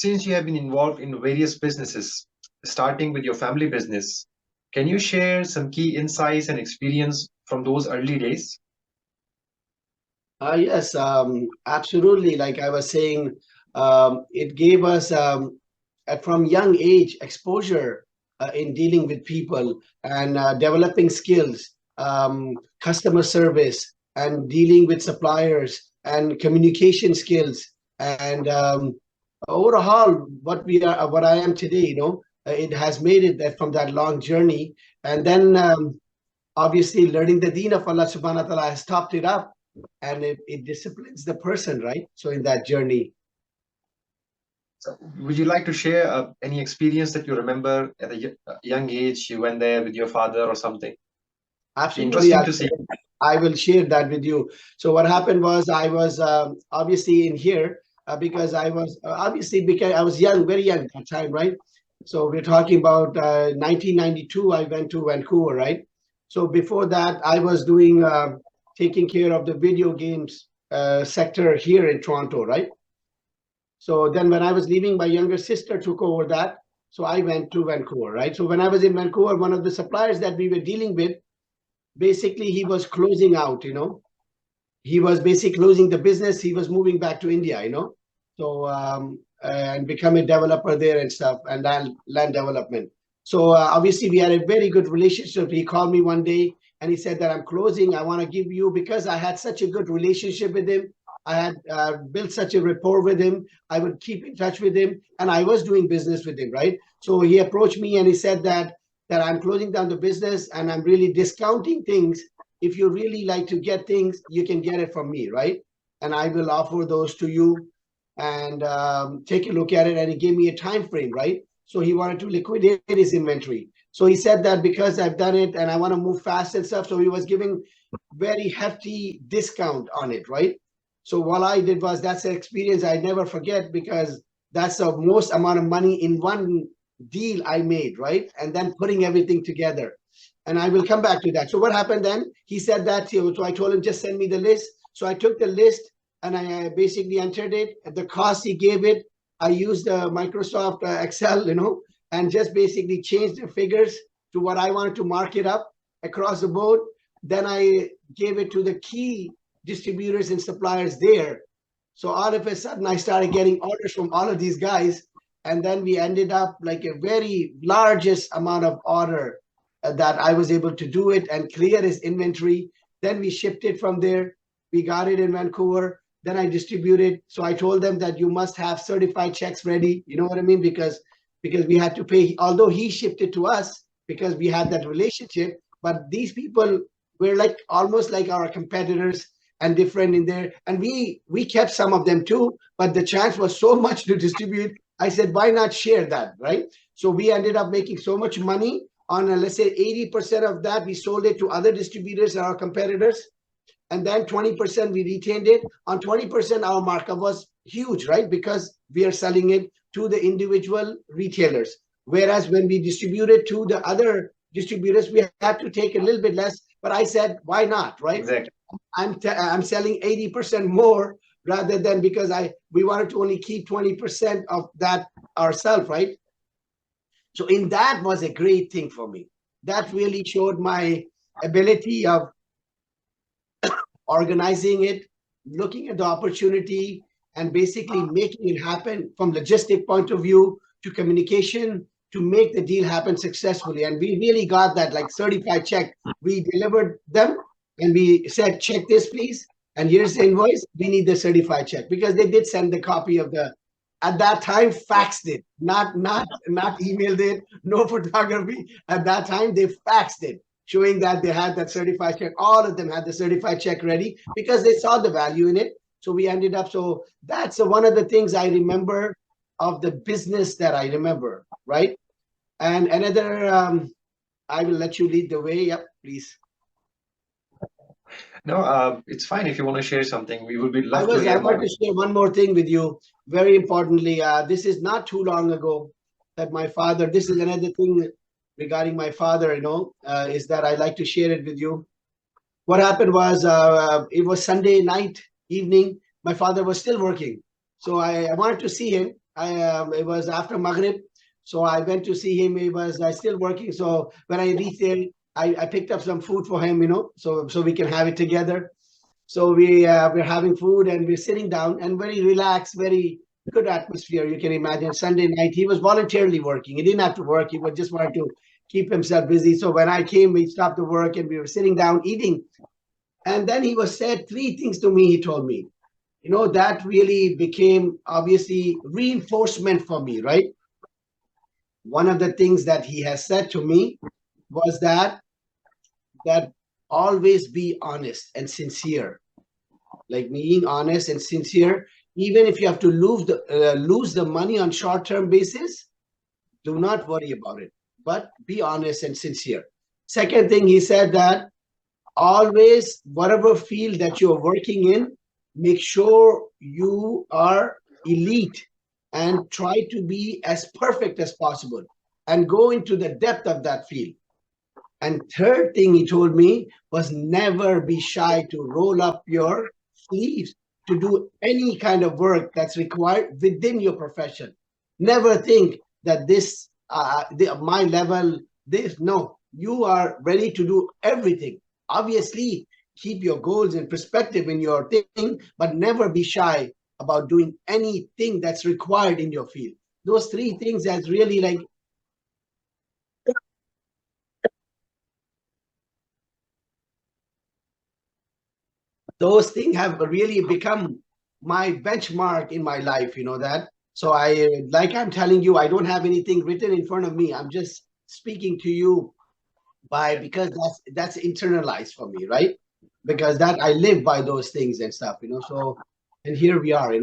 Since you have been involved in various businesses, starting with your family business, can you share some key insights and experience from those early days? Yes, absolutely. Like I was saying, it gave us from young age exposure in dealing with people and developing skills, customer service, and dealing with suppliers and communication skills. And overall, what I am today, it has made it that from that long journey. And then obviously learning the deen of Allah subhanahu wa ta'ala has topped it up, and it disciplines the person, right? So in that journey. So would you like to share any experience that you remember at a young age? You went there with your father or something? Be Absolutely, interesting to see. I will share that with you. So what happened was I was obviously in here because I was obviously because I was young, very young at that time, right? So we're talking about 1992. I went to Vancouver, right? So before that, I was doing taking care of the video games sector here in Toronto, right? So then when I was leaving, my younger sister took over that. So I went to Vancouver, right? So when I was in Vancouver, one of the suppliers that we were dealing with, basically he was closing out, he was basically closing the business. He was moving back to India, so and become a developer there and stuff, and land development. So obviously we had a very good relationship. He called me one day and he said that I'm closing. I want to give you, because I had such a good relationship with him. I had built such a rapport with him. I would keep in touch with him, and I was doing business with him, right? So he approached me and he said that I'm closing down the business and I'm really discounting things. If you really like to get things, you can get it from me, right? And I will offer those to you, and take a look at it. And he gave me a time frame, right? So he wanted to liquidate his inventory. So he said that because I've done it and I want to move fast and stuff, so he was giving very hefty discount on it, right? So what I did was, that's an experience I never forget, because that's the most amount of money in one deal I made, right? And then putting everything together. And I will come back to that. So what happened then? He said that, so I told him, just send me the list. So I took the list and I basically entered it at the cost he gave it. I used Microsoft Excel, and just basically changed the figures to what I wanted to mark it up across the board. Then I gave it to the key distributors and suppliers there. So all of a sudden, I started getting orders from all of these guys. And then we ended up like a very largest amount of order that I was able to do it and clear his inventory. Then we shipped it from there. We got it in Vancouver. Then I distributed. So I told them that you must have certified checks ready. You know what I mean? Because we had to pay, although he shipped it to us because we had that relationship. But these people were like almost like our competitors and different in there. And we kept some of them too, but the chance was so much to distribute. I said, why not share that, right? So we ended up making so much money on, let's say 80% of that, we sold it to other distributors and our competitors. And then 20% we retained it. On 20%, our markup was huge, right? Because we are selling it to the individual retailers. Whereas when we distributed to the other distributors, we had to take a little bit less. But I said, why not, right? Exactly. I'm selling 80% more, rather than, because we wanted to only keep 20% of that ourselves, right? So in that was a great thing for me. That really showed my ability of organizing it, looking at the opportunity, and basically making it happen from logistic point of view to communication to make the deal happen successfully. And we really got that like certified check. We delivered them and we said, check this, please. And here's the invoice. We need the certified check, because they did send the copy of the, at that time, faxed it, not emailed it, no photography. At that time, they faxed it, showing that they had that certified check. All of them had the certified check ready because they saw the value in it. So we ended up, so that's one of the things I remember of the business that I remember, right? And another, I will let you lead the way. Yep, please. No, it's fine if you want to share something. We would be I love to hear want more. to share one more thing with you. Very importantly, this is not too long ago that my father, this is another thing regarding my father, is that I like to share it with you. What happened was, it was Sunday night, evening. My father was still working. So I wanted to see him. it was after Maghrib, so I went to see him. He was still working. So when I reached there, I picked up some food for him, so we can have it together. So we're having food and we're sitting down and very relaxed, very good atmosphere. You can imagine Sunday night. He was voluntarily working. He didn't have to work. He would just wanted to keep himself busy. So when I came, we stopped the work and we were sitting down eating. And then he was said three things to me. He told me, that really became obviously reinforcement for me, right? One of the things that he has said to me was that always be honest and sincere, like being honest and sincere, even if you have to lose the money on short-term basis, do not worry about it, but be honest and sincere. Second thing, he said that always, whatever field that you're working in, make sure you are elite and try to be as perfect as possible and go into the depth of that field. And third thing he told me was never be shy to roll up your sleeves to do any kind of work that's required within your profession. Never think that my level, this, no, you are ready to do everything. Obviously, keep your goals in perspective in your thing, but never be shy about doing anything that's required in your field. Those three things has really like those things have really become my benchmark in my life, that. So like I'm telling you, I don't have anything written in front of me. I'm just speaking to you because that's internalized for me, right? Because that I live by those things and stuff. So and here we are.